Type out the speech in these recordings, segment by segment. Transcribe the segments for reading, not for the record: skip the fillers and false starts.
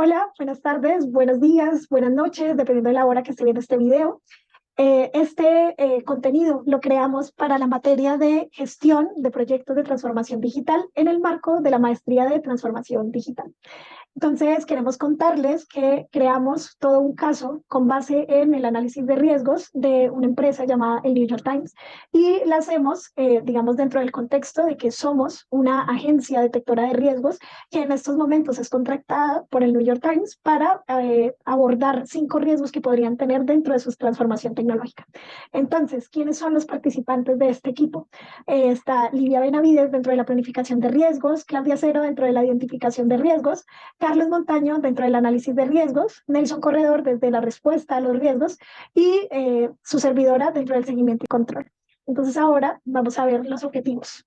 Hola, buenas tardes, buenos días, buenas noches, dependiendo de la hora que esté viendo este video. Este contenido lo creamos para la materia de gestión de proyectos de transformación digital en el marco de la maestría de transformación digital. Entonces, queremos contarles que creamos todo un caso con base en el análisis de riesgos de una empresa llamada el New York Times y la hacemos, digamos, dentro del contexto de que somos una agencia detectora de riesgos que en estos momentos es contratada por el New York Times para abordar 5 riesgos que podrían tener dentro de su transformación tecnológica. Entonces, ¿quiénes son los participantes de este equipo? Está Livia Benavides dentro de la planificación de riesgos, Claudia Cero dentro de la identificación de riesgos, Carlos Montaño dentro del análisis de riesgos, Nelson Corredor desde la respuesta a los riesgos y su servidora dentro del seguimiento y control. Entonces ahora vamos a ver los objetivos.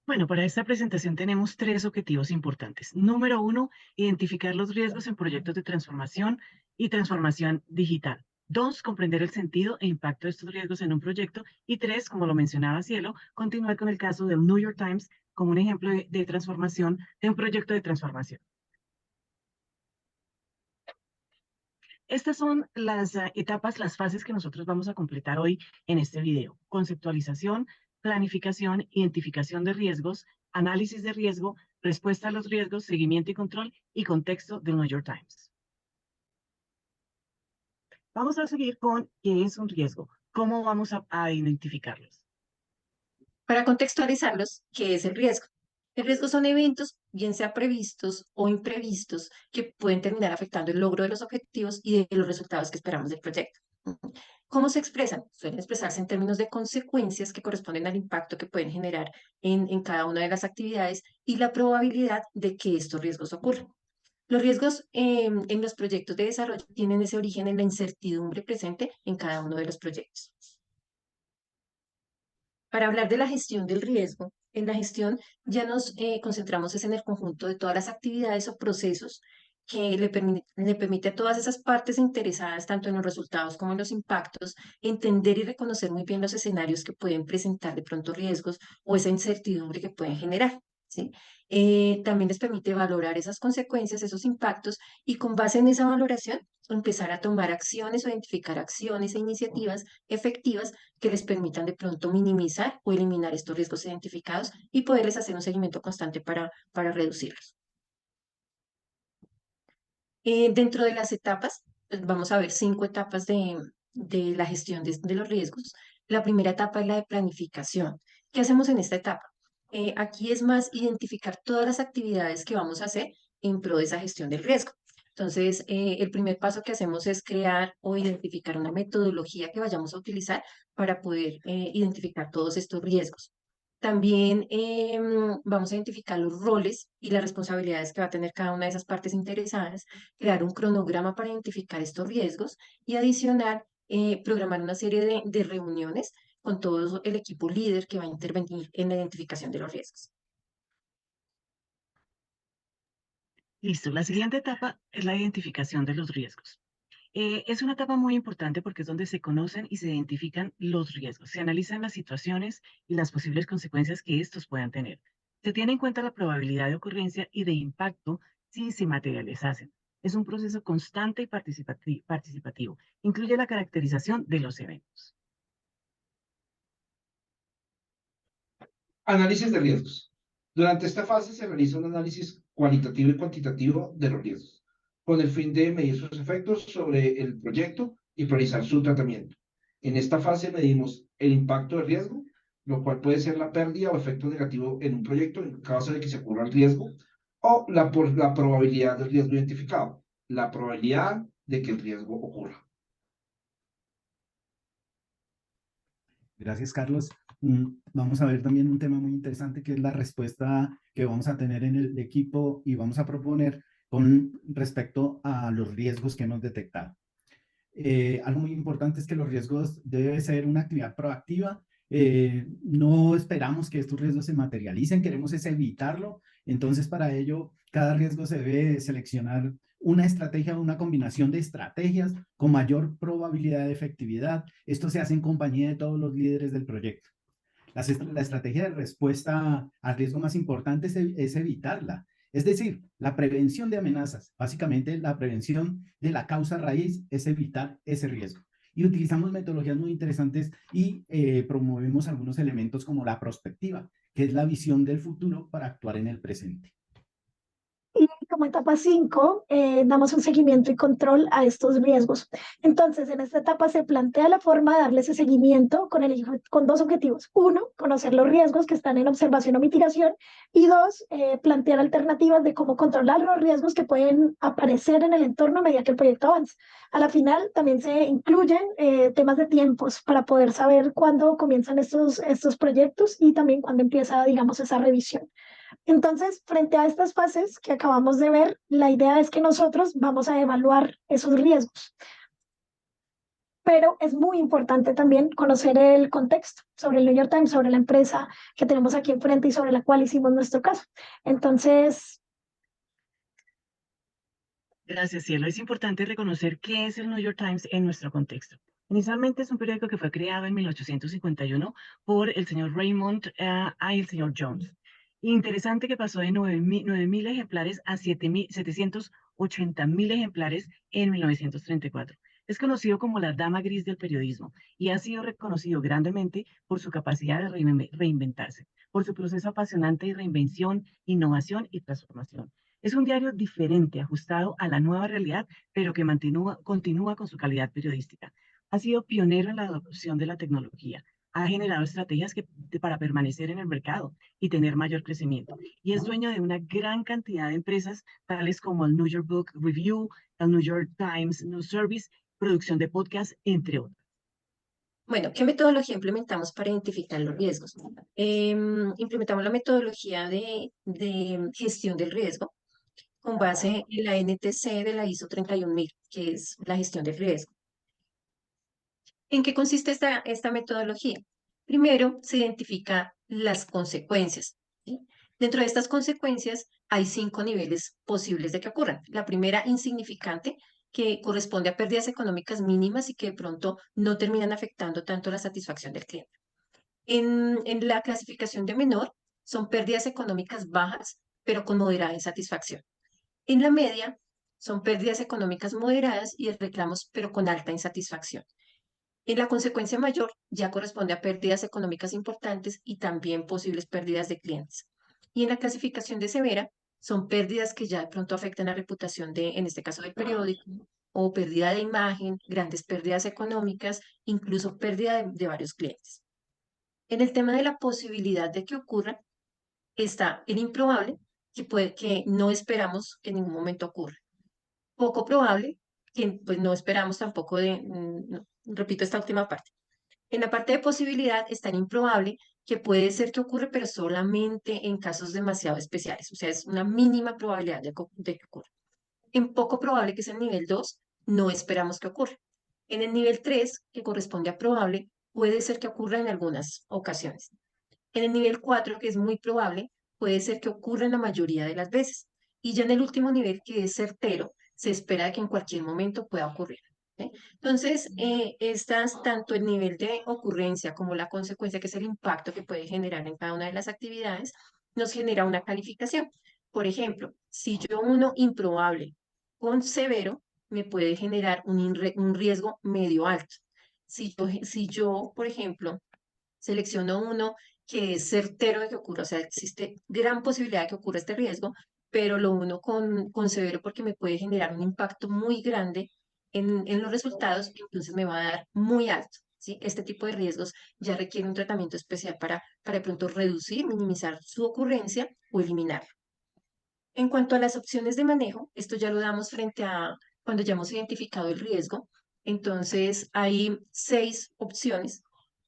Bueno, para esta presentación tenemos 3 objetivos importantes. Número 1, identificar los riesgos en proyectos de transformación y transformación digital. 2, comprender el sentido e impacto de estos riesgos en un proyecto. Y 3, como lo mencionaba Cielo, continuar con el caso del New York Times como un ejemplo de transformación de un proyecto de transformación. Estas son las etapas, las fases que nosotros vamos a completar hoy en este video. Conceptualización, planificación, identificación de riesgos, análisis de riesgo, respuesta a los riesgos, seguimiento y control y contexto del New York Times. Vamos a seguir con qué es un riesgo, cómo vamos a identificarlos. Para contextualizarlos, ¿qué es el riesgo? El riesgo son eventos, bien sea previstos o imprevistos, que pueden terminar afectando el logro de los objetivos y de los resultados que esperamos del proyecto. ¿Cómo se expresan? Suelen expresarse en términos de consecuencias que corresponden al impacto que pueden generar en cada una de las actividades y la probabilidad de que estos riesgos ocurran. Los riesgos en los proyectos de desarrollo tienen ese origen en la incertidumbre presente en cada uno de los proyectos. Para hablar de la gestión del riesgo, en la gestión ya nos concentramos es en el conjunto de todas las actividades o procesos que le permite a todas esas partes interesadas, tanto en los resultados como en los impactos, entender y reconocer muy bien los escenarios que pueden presentar de pronto riesgos o esa incertidumbre que pueden generar, ¿sí? También les permite valorar esas consecuencias, esos impactos, y con base en esa valoración empezar a tomar acciones o identificar acciones e iniciativas efectivas que les permitan de pronto minimizar o eliminar estos riesgos identificados y poderles hacer un seguimiento constante para reducirlos. Dentro de las etapas, pues, vamos a ver 5 etapas de la gestión de los riesgos. La primera etapa es la de planificación. ¿Qué hacemos en esta etapa? Aquí es más identificar todas las actividades que vamos a hacer en pro de esa gestión del riesgo. Entonces, el primer paso que hacemos es crear o identificar una metodología que vayamos a utilizar para poder identificar todos estos riesgos. También vamos a identificar los roles y las responsabilidades que va a tener cada una de esas partes interesadas, crear un cronograma para identificar estos riesgos y adicional, programar una serie de reuniones con todo el equipo líder que va a intervenir en la identificación de los riesgos. Listo, la siguiente etapa es la identificación de los riesgos. Es una etapa muy importante porque es donde se conocen y se identifican los riesgos, se analizan las situaciones y las posibles consecuencias que estos puedan tener. Se tiene en cuenta la probabilidad de ocurrencia y de impacto si se materializasen. Es un proceso constante y participativo. Incluye la caracterización de los eventos. Análisis de riesgos. Durante esta fase se realiza un análisis cualitativo y cuantitativo de los riesgos, con el fin de medir sus efectos sobre el proyecto y priorizar su tratamiento. En esta fase medimos el impacto del riesgo, lo cual puede ser la pérdida o efecto negativo en un proyecto en caso de que se ocurra el riesgo, o la probabilidad del riesgo identificado, la probabilidad de que el riesgo ocurra. Gracias, Carlos. Vamos a ver también un tema muy interesante que es la respuesta que vamos a tener en el equipo y vamos a proponer con respecto a los riesgos que hemos detectado. Algo muy importante es que los riesgos debe ser una actividad proactiva. No esperamos que estos riesgos se materialicen, queremos es evitarlo. Entonces, para ello, cada riesgo se debe seleccionar una estrategia o una combinación de estrategias con mayor probabilidad de efectividad. Esto se hace en compañía de todos los líderes del proyecto. La estrategia de respuesta al riesgo más importante es evitarla. Es decir, la prevención de amenazas, básicamente la prevención de la causa raíz es evitar ese riesgo. Y utilizamos metodologías muy interesantes y promovemos algunos elementos como la prospectiva, que es la visión del futuro para actuar en el presente. Y como etapa 5, damos un seguimiento y control a estos riesgos. Entonces, en esta etapa se plantea la forma de darle ese seguimiento con dos objetivos. Uno, conocer los riesgos que están en observación o mitigación. Y dos, plantear alternativas de cómo controlar los riesgos que pueden aparecer en el entorno a medida que el proyecto avanza. A la final, también se incluyen temas de tiempos para poder saber cuándo comienzan estos proyectos y también cuándo empieza, digamos, esa revisión. Entonces, frente a estas fases que acabamos de ver, la idea es que nosotros vamos a evaluar esos riesgos. Pero es muy importante también conocer el contexto sobre el New York Times, sobre la empresa que tenemos aquí enfrente y sobre la cual hicimos nuestro caso. Entonces, Gracias, Cielo. Es importante reconocer qué es el New York Times en nuestro contexto. Inicialmente es un periódico que fue creado en 1851 por el señor Raymond y el señor Jones. Interesante que pasó de 9.000 ejemplares a 780.000 ejemplares en 1934. Es conocido como la dama gris del periodismo y ha sido reconocido grandemente por su capacidad de reinventarse, por su proceso apasionante de reinvención, innovación y transformación. Es un diario diferente, ajustado a la nueva realidad, pero que continúa con su calidad periodística. Ha sido pionero en la adopción de la tecnología. Ha generado estrategias para permanecer en el mercado y tener mayor crecimiento. Y es dueño de una gran cantidad de empresas, tales como el New York Book Review, el New York Times News Service, producción de podcast, entre otros. Bueno, ¿qué metodología implementamos para identificar los riesgos? Implementamos la metodología de gestión del riesgo con base en la NTC de la ISO 31000, que es la gestión del riesgo. ¿En qué consiste esta metodología? Primero, se identifica las consecuencias, ¿sí? Dentro de estas consecuencias hay 5 niveles posibles de que ocurran. La primera, insignificante, que corresponde a pérdidas económicas mínimas y que de pronto no terminan afectando tanto la satisfacción del cliente. En la clasificación de menor, son pérdidas económicas bajas, pero con moderada insatisfacción. En la media, son pérdidas económicas moderadas y reclamos, pero con alta insatisfacción. En la consecuencia mayor ya corresponde a pérdidas económicas importantes y también posibles pérdidas de clientes. Y en la clasificación de severa son pérdidas que ya de pronto afectan la reputación en este caso del periódico, o pérdida de imagen, grandes pérdidas económicas, incluso pérdida de varios clientes. En el tema de la posibilidad de que ocurra, está el improbable, que no esperamos que en ningún momento ocurra. Poco probable, que pues no esperamos tampoco repito esta última parte. En la parte de posibilidad es tan improbable que puede ser que ocurra, pero solamente en casos demasiado especiales, o sea, es una mínima probabilidad de que ocurra. En poco probable, que es el nivel 2, no esperamos que ocurra. En el nivel 3, que corresponde a probable, puede ser que ocurra en algunas ocasiones. En el nivel 4, que es muy probable, puede ser que ocurra en la mayoría de las veces. Y ya en el último nivel, que es certero, se espera que en cualquier momento pueda ocurrir. ¿Sí? Entonces, estas, tanto el nivel de ocurrencia como la consecuencia, que es el impacto que puede generar en cada una de las actividades, nos genera una calificación. Por ejemplo, si yo uno improbable con severo, me puede generar un riesgo medio alto. Si yo, por ejemplo, selecciono uno que es certero de que ocurra, o sea, existe gran posibilidad de que ocurra este riesgo, pero lo uno con severo porque me puede generar un impacto muy grande en los resultados, entonces me va a dar muy alto. ¿Sí? Este tipo de riesgos ya requiere un tratamiento especial para de pronto reducir, minimizar su ocurrencia o eliminarlo. En cuanto a las opciones de manejo, esto ya lo damos frente a cuando ya hemos identificado el riesgo. Entonces, hay 6 opciones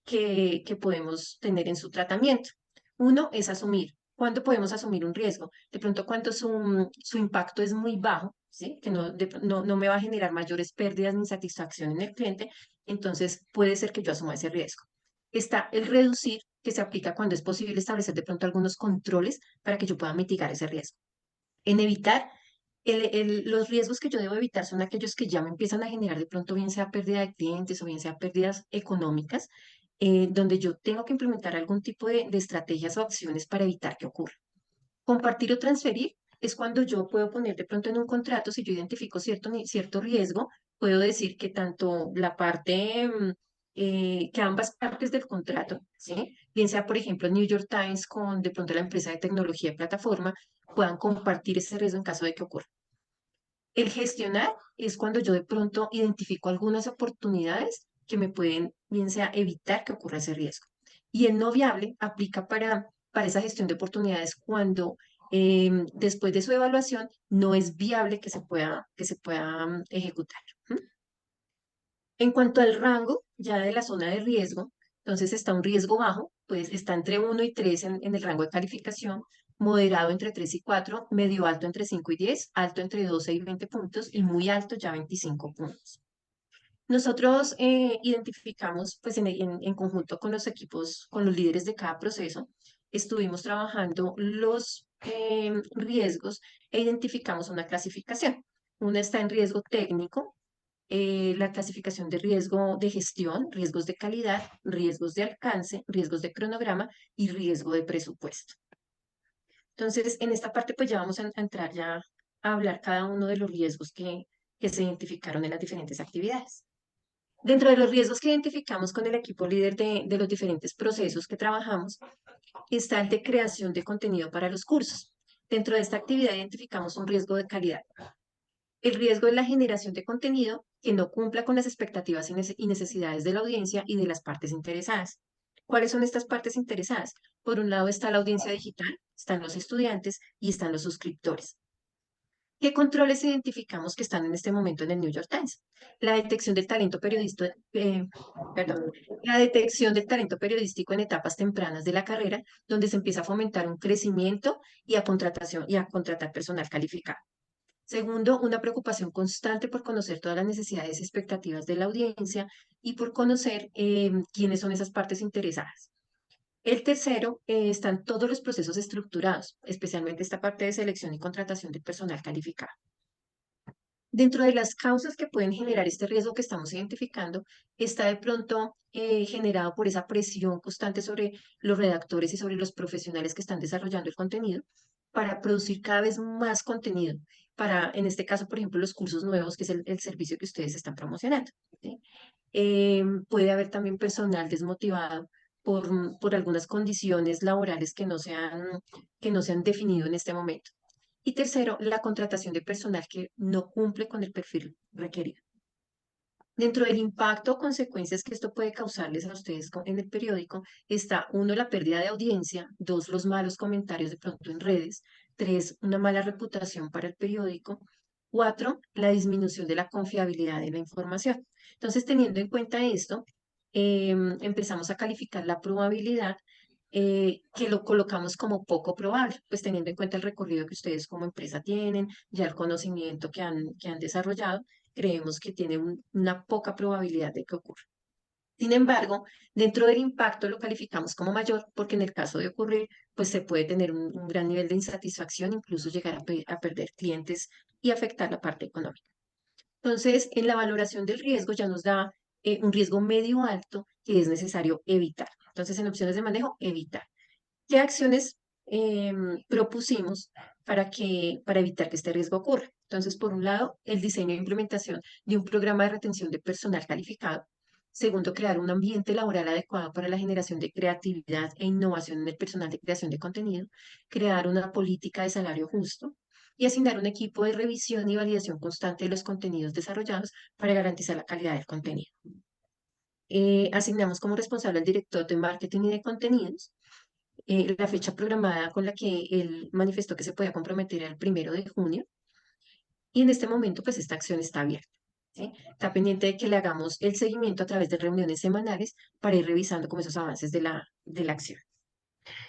que podemos tener en su tratamiento. Uno es asumir. ¿Cuándo podemos asumir un riesgo? De pronto, cuando su impacto es muy bajo, ¿sí? Que no me va a generar mayores pérdidas ni satisfacción en el cliente, entonces puede ser que yo asuma ese riesgo. Está el reducir, que se aplica cuando es posible establecer de pronto algunos controles para que yo pueda mitigar ese riesgo. En evitar, los riesgos que yo debo evitar son aquellos que ya me empiezan a generar de pronto, bien sea pérdida de clientes o bien sea pérdidas económicas, donde yo tengo que implementar algún tipo de estrategias o acciones para evitar que ocurra. Compartir o transferir es cuando yo puedo poner de pronto en un contrato, si yo identifico cierto riesgo, puedo decir que tanto la parte, que ambas partes del contrato, ¿sí? Bien sea, por ejemplo, New York Times con de pronto la empresa de tecnología de plataforma, puedan compartir ese riesgo en caso de que ocurra. El gestionar es cuando yo de pronto identifico algunas oportunidades que me pueden, bien sea, evitar que ocurra ese riesgo. Y el no viable aplica para esa gestión de oportunidades cuando después de su evaluación no es viable que se pueda ejecutar. ¿M? En cuanto al rango ya de la zona de riesgo, entonces está un riesgo bajo, pues está entre 1 y 3 en el rango de calificación, moderado entre 3 y 4, medio alto entre 5 y 10, alto entre 12 y 20 puntos y muy alto ya 25 puntos. Nosotros identificamos, pues en conjunto con los equipos, con los líderes de cada proceso, estuvimos trabajando los riesgos e identificamos una clasificación. Una está en riesgo técnico, la clasificación de riesgo de gestión, riesgos de calidad, riesgos de alcance, riesgos de cronograma y riesgo de presupuesto. Entonces, en esta parte pues ya vamos a entrar ya a hablar cada uno de los riesgos que se identificaron en las diferentes actividades. Dentro de los riesgos que identificamos con el equipo líder de los diferentes procesos que trabajamos, está el de creación de contenido para los cursos. Dentro de esta actividad identificamos un riesgo de calidad. El riesgo es la generación de contenido que no cumpla con las expectativas y necesidades de la audiencia y de las partes interesadas. ¿Cuáles son estas partes interesadas? Por un lado está la audiencia digital, están los estudiantes y están los suscriptores. ¿Qué controles identificamos que están en este momento en el New York Times? La detección del talento la detección del talento periodístico en etapas tempranas de la carrera, donde se empieza a fomentar un crecimiento y a contratar personal calificado. Segundo, una preocupación constante por conocer todas las necesidades y expectativas de la audiencia y por conocer quiénes son esas partes interesadas. El tercero, están todos los procesos estructurados, especialmente esta parte de selección y contratación de personal calificado. Dentro de las causas que pueden generar este riesgo que estamos identificando, está de pronto generado por esa presión constante sobre los redactores y sobre los profesionales que están desarrollando el contenido para producir cada vez más contenido, para, en este caso, por ejemplo, los cursos nuevos, que es el servicio que ustedes están promocionando, ¿sí? Puede haber también personal desmotivado por algunas condiciones laborales que no se han definido en este momento. Y tercero, la contratación de personal que no cumple con el perfil requerido. Dentro del impacto o consecuencias que esto puede causarles a ustedes en el periódico, está uno, la pérdida de audiencia, dos, los malos comentarios de pronto en redes, tres, una mala reputación para el periódico, cuatro, la disminución de la confiabilidad de la información. Entonces, teniendo en cuenta esto, empezamos a calificar la probabilidad que lo colocamos como poco probable, pues teniendo en cuenta el recorrido que ustedes como empresa tienen, ya el conocimiento que han desarrollado, creemos que tiene una poca probabilidad de que ocurra. Sin embargo, dentro del impacto lo calificamos como mayor porque en el caso de ocurrir, pues se puede tener un gran nivel de insatisfacción, incluso llegar a perder clientes y afectar la parte económica. Entonces, en la valoración del riesgo ya nos da un riesgo medio alto que es necesario evitar. Entonces, en opciones de manejo, evitar. ¿Qué acciones propusimos para evitar que este riesgo ocurra? Entonces, por un lado, el diseño e implementación de un programa de retención de personal calificado. Segundo, crear un ambiente laboral adecuado para la generación de creatividad e innovación en el personal de creación de contenido. Crear una política de salario justo y asignar un equipo de revisión y validación constante de los contenidos desarrollados para garantizar la calidad del contenido. Asignamos como responsable al director de marketing y de contenidos. La fecha programada con la que él manifestó que se podía comprometer era el 1 de junio. Y en este momento, pues esta acción está abierta, ¿sí? Está pendiente de que le hagamos el seguimiento a través de reuniones semanales para ir revisando como esos avances de la acción.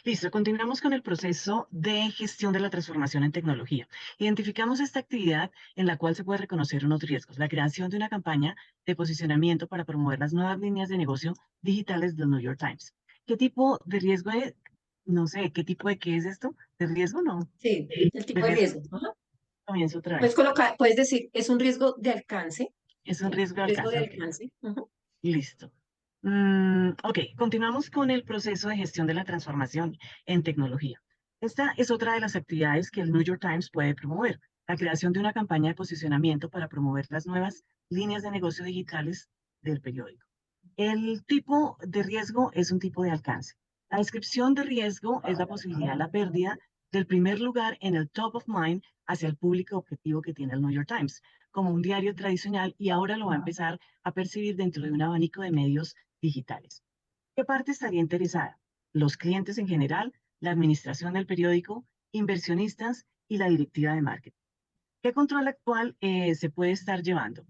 Listo, continuamos con el proceso de gestión de la transformación en tecnología. Identificamos esta actividad en la cual se puede reconocer unos riesgos. La creación de una campaña de posicionamiento para promover las nuevas líneas de negocio digitales del New York Times. ¿Qué tipo de riesgo es? No sé, ¿qué tipo de qué es esto? ¿De riesgo? No. Sí, el tipo De de riesgo. riesgo. Ajá. Comienzo otra Puedes vez. colocar, puedes decir, es un riesgo de alcance, Es un ¿sí? riesgo de Riesgo de alcance. Ok. alcance. Ujú. Listo. Ok, continuamos con el proceso de gestión de la transformación en tecnología. Esta es otra de las actividades que el New York Times puede promover, la creación de una campaña de posicionamiento para promover las nuevas líneas de negocio digitales del periódico. El tipo de riesgo es un tipo de alcance. La descripción de riesgo es la posibilidad de la pérdida del primer lugar en el top of mind hacia el público objetivo que tiene el New York Times, como un diario tradicional, y ahora lo va a empezar a percibir dentro de un abanico de medios digitales. ¿Qué parte estaría interesada? Los clientes en general, la administración del periódico, inversionistas y la directiva de marketing. ¿Qué control actual se puede estar llevando?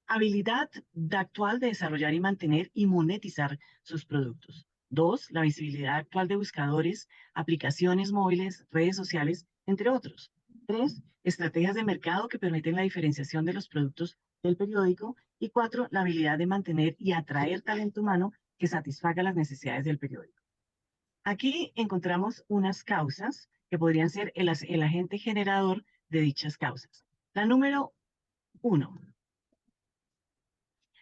Habilidad actual de desarrollar y mantener y monetizar sus productos. 2, la visibilidad actual de buscadores, aplicaciones móviles, redes sociales, entre otros. 3, estrategias de mercado que permiten la diferenciación de los productos del periódico. Y 4, la habilidad de mantener y atraer talento humano que satisfaga las necesidades del periódico. Aquí encontramos unas causas que podrían ser el agente generador de dichas causas. La número 1.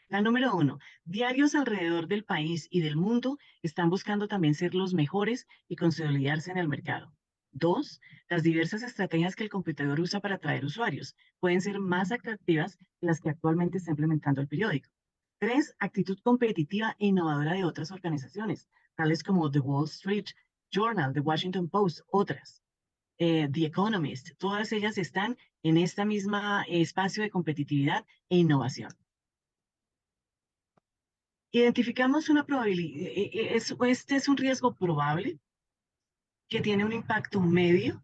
La número 1, diarios alrededor del país y del mundo están buscando también ser los mejores y consolidarse en el mercado. 2, las diversas estrategias que el competidor usa para atraer usuarios pueden ser más atractivas que las que actualmente está implementando el periódico. 3, actitud competitiva e innovadora de otras organizaciones, tales como The Wall Street Journal, The Washington Post, otras. The Economist, todas ellas están en esta misma espacio de competitividad e innovación. Identificamos una probabilidad, este es un riesgo probable que tiene un impacto medio,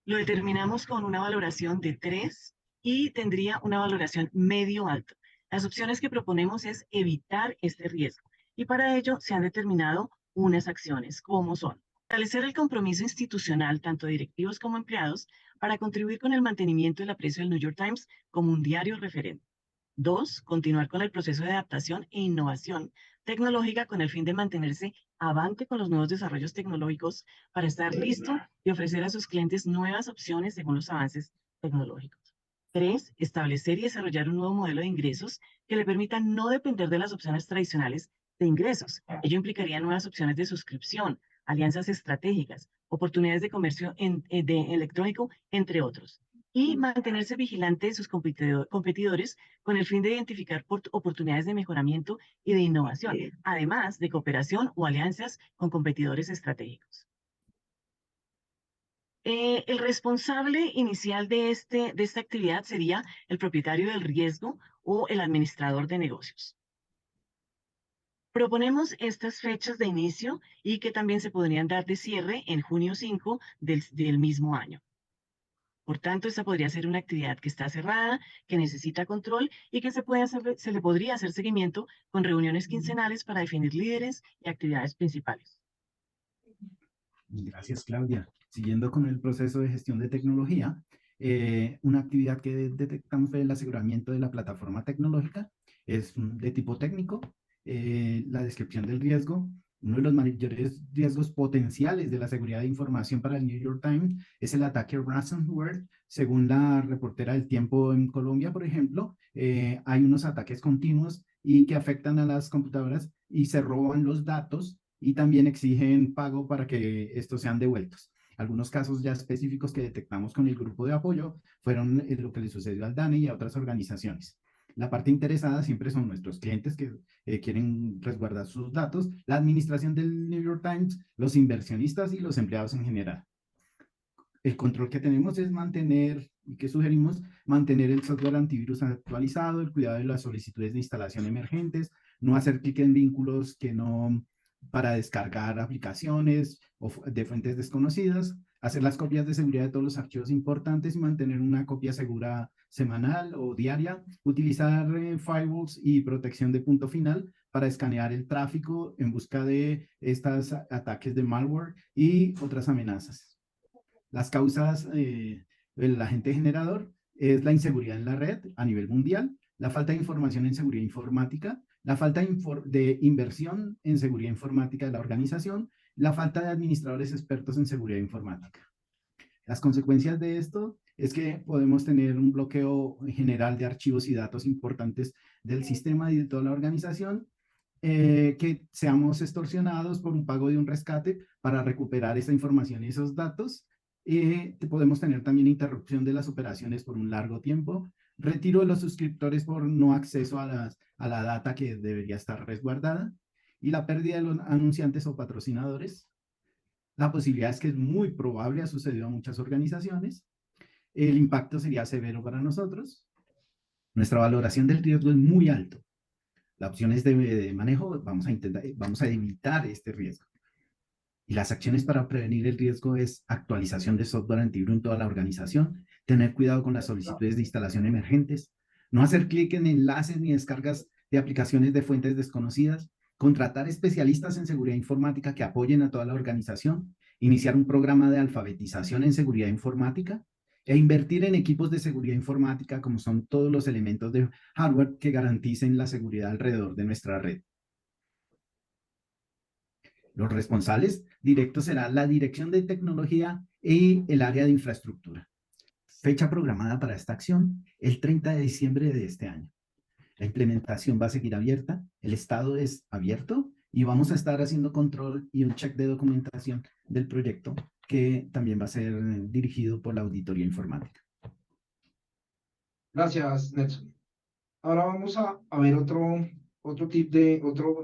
lo determinamos con una valoración de 3 y tendría una valoración medio alto. Las opciones que proponemos es evitar este riesgo y para ello se han determinado unas acciones como son fortalecer el compromiso institucional tanto de directivos como empleados para contribuir con el mantenimiento del aprecio del New York Times como un diario referente. 2, continuar con el proceso de adaptación e innovación tecnológica con el fin de mantenerse avante con los nuevos desarrollos tecnológicos para estar listo y ofrecer a sus clientes nuevas opciones según los avances tecnológicos. 3, establecer y desarrollar un nuevo modelo de ingresos que le permita no depender de las opciones tradicionales de ingresos. Ello implicaría nuevas opciones de suscripción, alianzas estratégicas, oportunidades de comercio electrónico, entre otros. Y mantenerse vigilante de sus competidores con el fin de identificar oportunidades de mejoramiento y de innovación, además de cooperación o alianzas con competidores estratégicos. El responsable inicial de esta actividad sería el propietario del riesgo o el administrador de negocios. Proponemos estas fechas de inicio y que también se podrían dar de cierre en junio 5 del mismo año. Por tanto, esta podría ser una actividad que está cerrada, que necesita control y que se le podría hacer seguimiento con reuniones quincenales para definir líderes y actividades principales. Gracias, Claudia. Siguiendo con el proceso de gestión de tecnología, una actividad que detectamos fue el aseguramiento de la plataforma tecnológica. Es de tipo técnico. La descripción del riesgo. Uno de los mayores riesgos potenciales de la seguridad de información para el New York Times es el ataque ransomware. Según la reportera del Tiempo en Colombia, por ejemplo, hay unos ataques continuos y que afectan a las computadoras y se roban los datos y también exigen pago para que estos sean devueltos. Algunos casos ya específicos que detectamos con el grupo de apoyo fueron lo que le sucedió al DANE y a otras organizaciones. La parte interesada siempre son nuestros clientes que quieren resguardar sus datos, la administración del New York Times, los inversionistas y los empleados en general. El control que tenemos es mantener, y que sugerimos, mantener el software antivirus actualizado, el cuidado de las solicitudes de instalación emergentes, no hacer clic en vínculos que no, para descargar aplicaciones o de fuentes desconocidas, hacer las copias de seguridad de todos los archivos importantes y mantener una copia segura semanal o diaria, utilizar firewalls y protección de punto final para escanear el tráfico en busca de estos ataques de malware y otras amenazas. Las causas del agente generador es la inseguridad en la red a nivel mundial, la falta de información en seguridad informática, la falta de inversión en seguridad informática de la organización, la falta de administradores expertos en seguridad informática. Las consecuencias de esto es que podemos tener un bloqueo general de archivos y datos importantes del sistema y de toda la organización. que seamos extorsionados por un pago de un rescate para recuperar esa información y esos datos. Podemos tener también interrupción de las operaciones por un largo tiempo, retiro de los suscriptores por no acceso a la data que debería estar resguardada y la pérdida de los anunciantes o patrocinadores. La posibilidad es que es muy probable, ha sucedido a muchas organizaciones. El impacto sería severo para nosotros. Nuestra valoración del riesgo es muy alto. Las opciones de manejo, vamos a evitar este riesgo. Y las acciones para prevenir el riesgo es actualización de software antivirus en toda la organización, tener cuidado con las solicitudes de instalación emergentes, no hacer clic en enlaces ni descargas de aplicaciones de fuentes desconocidas, contratar especialistas en seguridad informática que apoyen a toda la organización, iniciar un programa de alfabetización en seguridad informática e invertir en equipos de seguridad informática como son todos los elementos de hardware que garanticen la seguridad alrededor de nuestra red. Los responsables directos serán la Dirección de Tecnología y el área de infraestructura. Fecha programada para esta acción, el 30 de diciembre de este año. La implementación va a seguir abierta, el estado es abierto y vamos a estar haciendo control y un check de documentación del proyecto que también va a ser dirigido por la auditoría informática. Gracias, Nelson. Ahora vamos a ver otro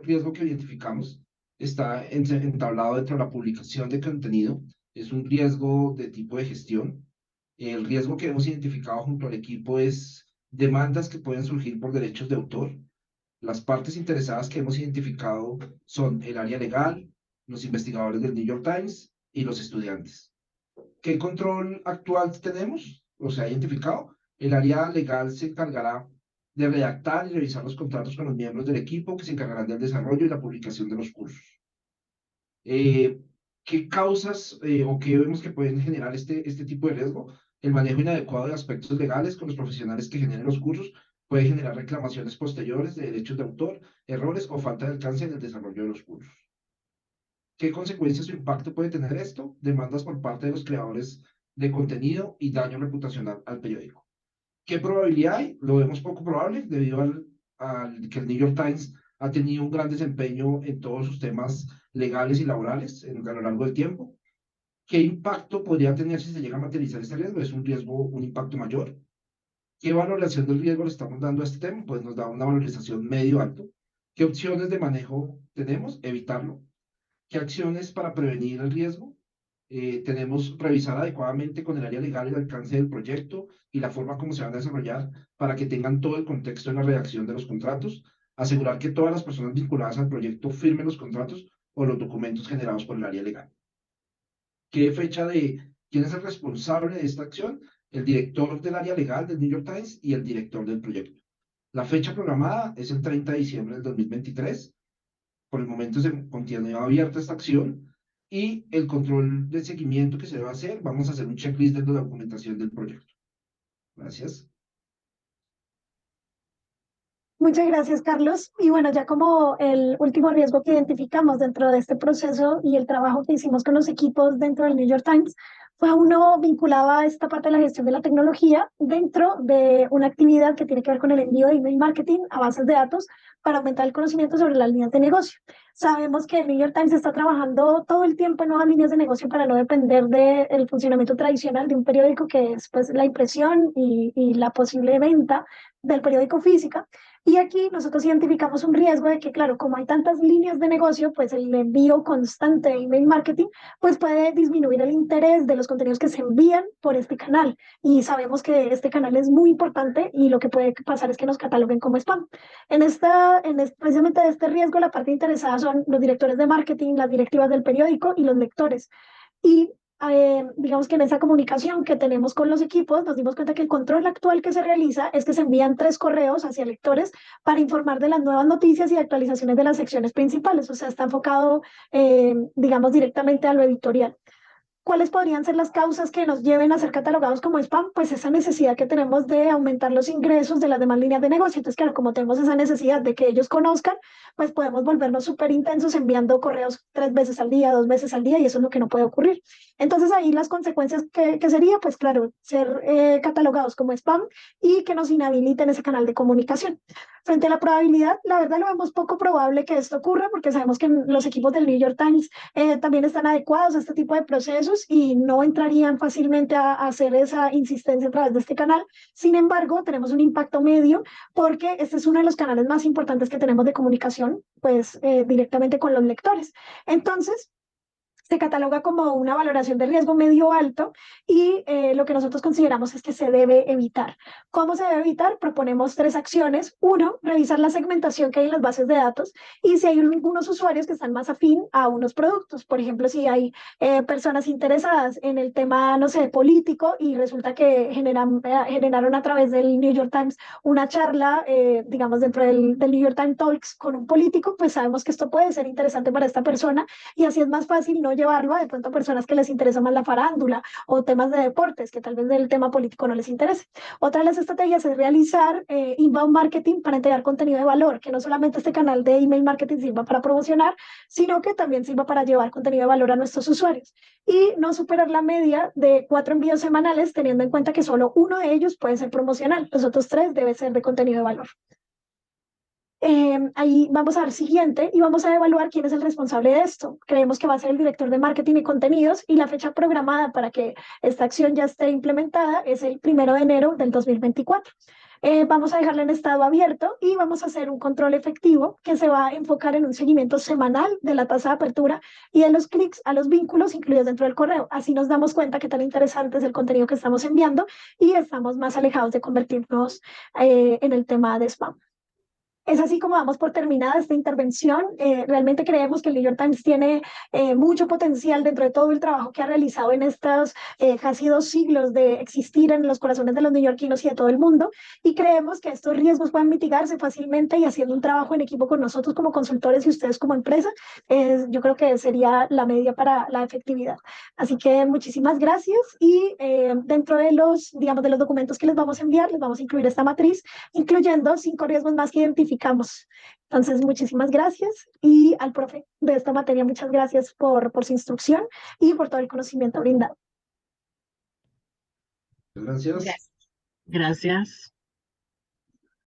riesgo que identificamos. Está entablado dentro de la publicación de contenido. Es un riesgo de tipo de gestión. El riesgo que hemos identificado junto al equipo es demandas que pueden surgir por derechos de autor. Las partes interesadas que hemos identificado son el área legal, los investigadores del New York Times y los estudiantes. ¿Qué control actual tenemos? ¿O se ha identificado? El área legal se encargará de redactar y revisar los contratos con los miembros del equipo que se encargarán del desarrollo y la publicación de los cursos. ¿Qué causas o qué vemos que pueden generar este tipo de riesgo? El manejo inadecuado de aspectos legales con los profesionales que generen los cursos puede generar reclamaciones posteriores de derechos de autor, errores o falta de alcance en el desarrollo de los cursos. ¿Qué consecuencias o impacto puede tener esto? Demandas por parte de los creadores de contenido y daño reputacional al periódico. ¿Qué probabilidad hay? Lo vemos poco probable debido al que el New York Times ha tenido un gran desempeño en todos sus temas legales y laborales a lo largo del tiempo. ¿Qué impacto podría tener si se llega a materializar este riesgo? ¿Es un riesgo, un impacto mayor? ¿Qué valoración del riesgo le estamos dando a este tema? Pues nos da una valorización medio alto. ¿Qué opciones de manejo tenemos? Evitarlo. ¿Qué acciones para prevenir el riesgo? Tenemos revisar adecuadamente con el área legal el alcance del proyecto y la forma como se van a desarrollar para que tengan todo el contexto en la redacción de los contratos, asegurar que todas las personas vinculadas al proyecto firmen los contratos o los documentos generados por el área legal. ¿Qué fecha de quién es el responsable de esta acción? El director del área legal del New York Times y el director del proyecto. La fecha programada es el 30 de diciembre del 2023. Por el momento se continúa abierta esta acción y el control de seguimiento que se debe hacer, vamos a hacer un checklist de la documentación del proyecto. Gracias. Muchas gracias, Carlos. Y bueno, ya como el último riesgo que identificamos dentro de este proceso y el trabajo que hicimos con los equipos dentro del New York Times fue uno vinculado a esta parte de la gestión de la tecnología dentro de una actividad que tiene que ver con el envío de email marketing a bases de datos para aumentar el conocimiento sobre las líneas de negocio. Sabemos que el New York Times está trabajando todo el tiempo en nuevas líneas de negocio para no depender del funcionamiento tradicional de un periódico, que es pues, la impresión y la posible venta del periódico física. Y aquí nosotros identificamos un riesgo de que, claro, como hay tantas líneas de negocio, pues el envío constante de email marketing pues puede disminuir el interés de los contenidos que se envían por este canal. Y sabemos que este canal es muy importante y lo que puede pasar es que nos cataloguen como spam. Precisamente de este riesgo, la parte interesada son los directores de marketing, las directivas del periódico y los lectores. Y digamos que en esa comunicación que tenemos con los equipos, nos dimos cuenta que el control actual que se realiza es que se envían 3 correos hacia lectores para informar de las nuevas noticias y actualizaciones de las secciones principales. O sea, está enfocado, digamos, directamente a lo editorial. ¿Cuáles podrían ser las causas que nos lleven a ser catalogados como spam? Pues esa necesidad que tenemos de aumentar los ingresos de las demás líneas de negocio. Entonces, claro, como tenemos esa necesidad de que ellos conozcan, pues podemos volvernos súper intensos enviando correos 3 veces al día, 2 veces al día, y eso es lo que no puede ocurrir. Entonces, ahí las consecuencias que sería, pues claro, ser catalogados como spam y que nos inhabiliten ese canal de comunicación. Frente a la probabilidad, la verdad lo vemos poco probable que esto ocurra, porque sabemos que los equipos del New York Times también están adecuados a este tipo de procesos y no entrarían fácilmente a hacer esa insistencia a través de este canal. Sin embargo, tenemos un impacto medio porque este es uno de los canales más importantes que tenemos de comunicación, pues directamente con los lectores. Entonces, se cataloga como una valoración de riesgo medio alto y lo que nosotros consideramos es que se debe evitar. ¿Cómo se debe evitar? Proponemos 3 acciones. 1, revisar la segmentación que hay en las bases de datos y si hay algunos usuarios que están más afín a unos productos. Por ejemplo, si hay personas interesadas en el tema, no sé, político y resulta que generaron a través del New York Times una charla, digamos, dentro del New York Times Talks con un político, pues sabemos que esto puede ser interesante para esta persona y así es más fácil no llevarlo a de pronto a personas que les interesa más la farándula o temas de deportes, que tal vez del tema político no les interese. Otra de las estrategias es realizar inbound marketing para entregar contenido de valor, que no solamente este canal de email marketing sirva para promocionar, sino que también sirva para llevar contenido de valor a nuestros usuarios. Y no superar la media de 4 envíos semanales, teniendo en cuenta que solo 1 de ellos puede ser promocional, los otros 3 deben ser de contenido de valor. Ahí vamos a dar siguiente y vamos a evaluar quién es el responsable de esto. Creemos que va a ser el director de marketing y contenidos y la fecha programada para que esta acción ya esté implementada es el 1 de enero del 2024. Vamos a dejarla en estado abierto y vamos a hacer un control efectivo que se va a enfocar en un seguimiento semanal de la tasa de apertura y de los clics a los vínculos incluidos dentro del correo. Así nos damos cuenta qué tan interesante es el contenido que estamos enviando y estamos más alejados de convertirnos en el tema de spam. Es así como damos por terminada esta intervención. Realmente creemos que el New York Times tiene mucho potencial dentro de todo el trabajo que ha realizado en estos casi 2 siglos de existir en los corazones de los neoyorquinos y de todo el mundo. Y creemos que estos riesgos pueden mitigarse fácilmente y haciendo un trabajo en equipo con nosotros como consultores y ustedes como empresa, yo creo que sería la media para la efectividad. Así que muchísimas gracias y dentro de los, digamos, de los documentos que les vamos a enviar, les vamos a incluir esta matriz, incluyendo 5 riesgos más que identificamos. Entonces, muchísimas gracias y al profe de esta materia, muchas gracias por su instrucción y por todo el conocimiento brindado. Gracias. Gracias.